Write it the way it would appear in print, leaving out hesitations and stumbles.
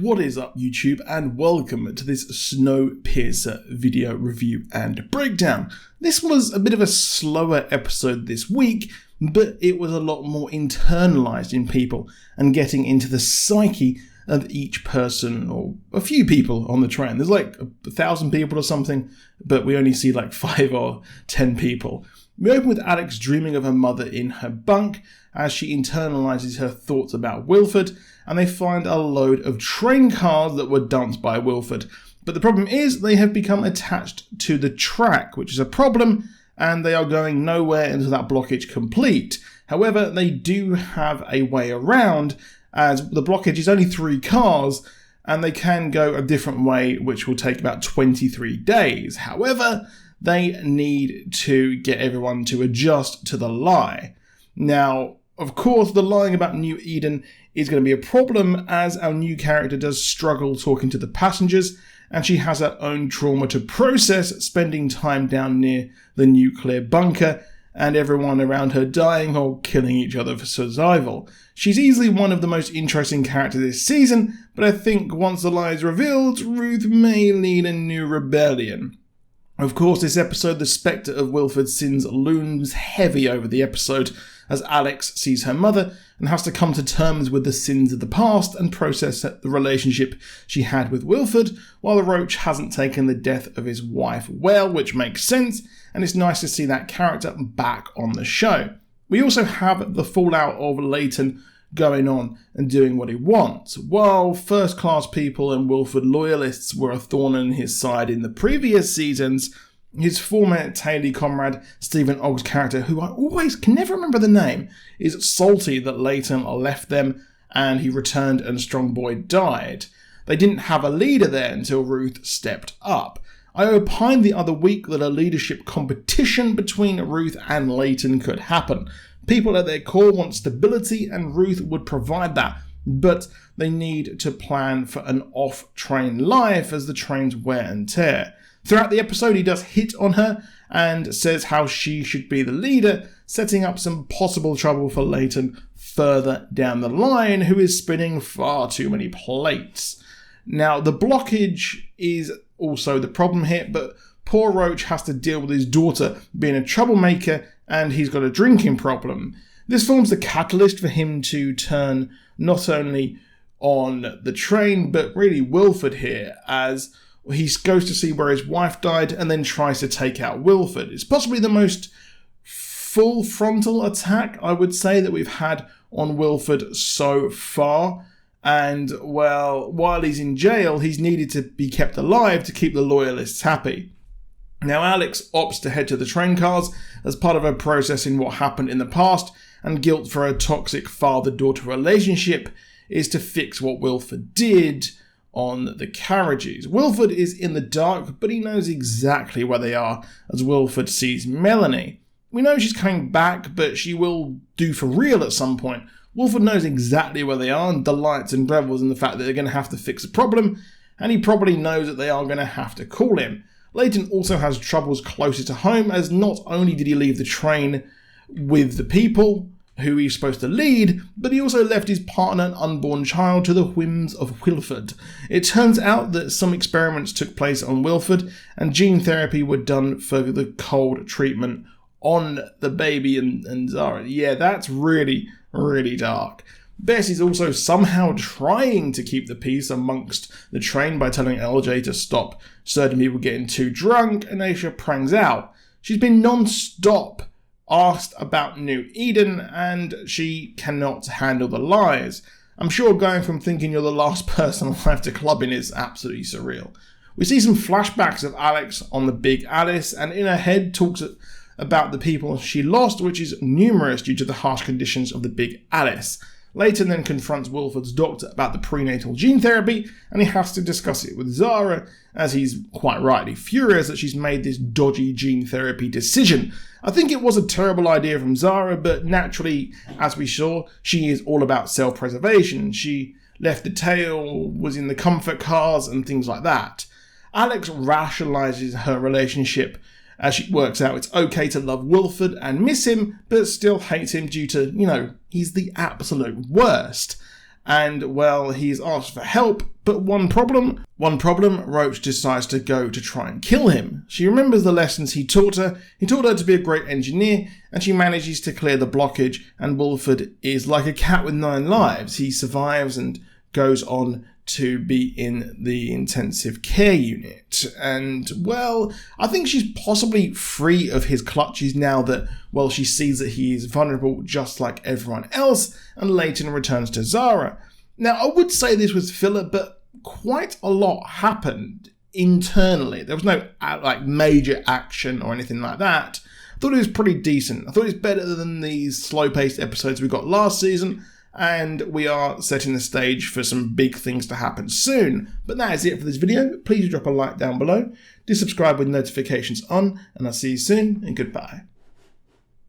What is up, YouTube, and welcome to this Snowpiercer video review and breakdown. This was a bit of a slower episode this week, but it was a lot more internalized in people and getting into the psyche of each person or a few people on the train. There's like 1,000 people or something, but we only see like 5 or 10 people. We open with Alex dreaming of her mother in her bunk as she internalizes her thoughts about Wilford, and they find a load of train cars that were dumped by Wilford. But the problem is they have become attached to the track, which is a problem, and they are going nowhere until that blockage complete. However, they do have a way around, as the blockage is only 3 cars, and they can go a different way, which will take about 23 days. However, they need to get everyone to adjust to the lie. Now, of course, the lying about New Eden is going to be a problem, as our new character does struggle talking to the passengers, and she has her own trauma to process, spending time down near the nuclear bunker, and everyone around her dying or killing each other for survival. She's easily one of the most interesting characters this season, but I think once the lie is revealed, Ruth may lead a new rebellion. Of course, this episode, the spectre of Wilford's sins looms heavy over the episode as Alex sees her mother and has to come to terms with the sins of the past and process the relationship she had with Wilford, while the Roach hasn't taken the death of his wife well, which makes sense, and it's nice to see that character back on the show. We also have the fallout of Layton going on and doing what he wants. While first-class people and Wilford loyalists were a thorn in his side in the previous seasons, his former Taily comrade, Stephen Ogg's character, who I always can never remember the name, is salty that Layton left them and he returned and Strong Boy died. They didn't have a leader there until Ruth stepped up. I opined the other week that a leadership competition between Ruth and Layton could happen. People at their core want stability, and Ruth would provide that, but they need to plan for an off-train life as the trains wear and tear. Throughout the episode, he does hit on her and says how she should be the leader, setting up some possible trouble for Layton further down the line, who is spinning far too many plates. Now, the blockage is also the problem here, but poor Roach has to deal with his daughter being a troublemaker, and he's got a drinking problem. This forms the catalyst for him to turn not only on the train, but really Wilford here, as he goes to see where his wife died and then tries to take out Wilford. It's possibly the most full frontal attack, I would say, that we've had on Wilford so far. And, well, while he's in jail, he's needed to be kept alive to keep the loyalists happy. Now, Alex opts to head to the train cars as part of her processing what happened in the past, and guilt for her toxic father-daughter relationship is to fix what Wilford did on the carriages. Wilford is in the dark, but he knows exactly where they are as Wilford sees Melanie. We know she's coming back, but she will do for real at some point. Wilford knows exactly where they are and delights and revels in the fact that they're going to have to fix a problem, and he probably knows that they are going to have to call him. Layton also has troubles closer to home, as not only did he leave the train with the people who he's supposed to lead, but he also left his partner and unborn child to the whims of Wilford. It turns out that some experiments took place on Wilford, and gene therapy were done for the cold treatment on the baby and Zara. Yeah, that's really, really dark. Bess is also somehow trying to keep the peace amongst the train by telling LJ to stop certain people getting too drunk, and Aisha prangs out. She's been non-stop asked about New Eden, and she cannot handle the lies. I'm sure going from thinking you're the last person alive to clubbing is absolutely surreal. We see some flashbacks of Alex on the Big Alice, and in her head talks about the people she lost, which is numerous due to the harsh conditions of the Big Alice. Layton then confronts Wilford's doctor about the prenatal gene therapy, and he has to discuss it with Zara, as he's quite rightly furious that she's made this dodgy gene therapy decision. I think it was a terrible idea from Zara, but naturally, as we saw, she is all about self-preservation. She left the tail, was in the comfort cars, and things like that. Alex rationalizes her relationship as she works out it's okay to love Wilford and miss him, but still hate him due to, he's the absolute worst. and, well, he's asked for help, but one problem, Roach decides to go to try and kill him. She remembers the lessons he taught her to be a great engineer, and she manages to clear the blockage, and Wolford is like a cat with 9 lives. He survives and goes on to be in the intensive care unit. And, well, I think she's possibly free of his clutches now that, well, she sees that he is vulnerable just like everyone else, and Layton returns to Zara. Now, I would say this was filler, but quite a lot happened internally. There was no major action or anything like that. I thought it was pretty decent. I thought it was better than these slow-paced episodes we got last season, and we are setting the stage for some big things to happen soon. But that is it for this video. Please drop a like down below, do subscribe with notifications on, and I'll see you soon, and goodbye.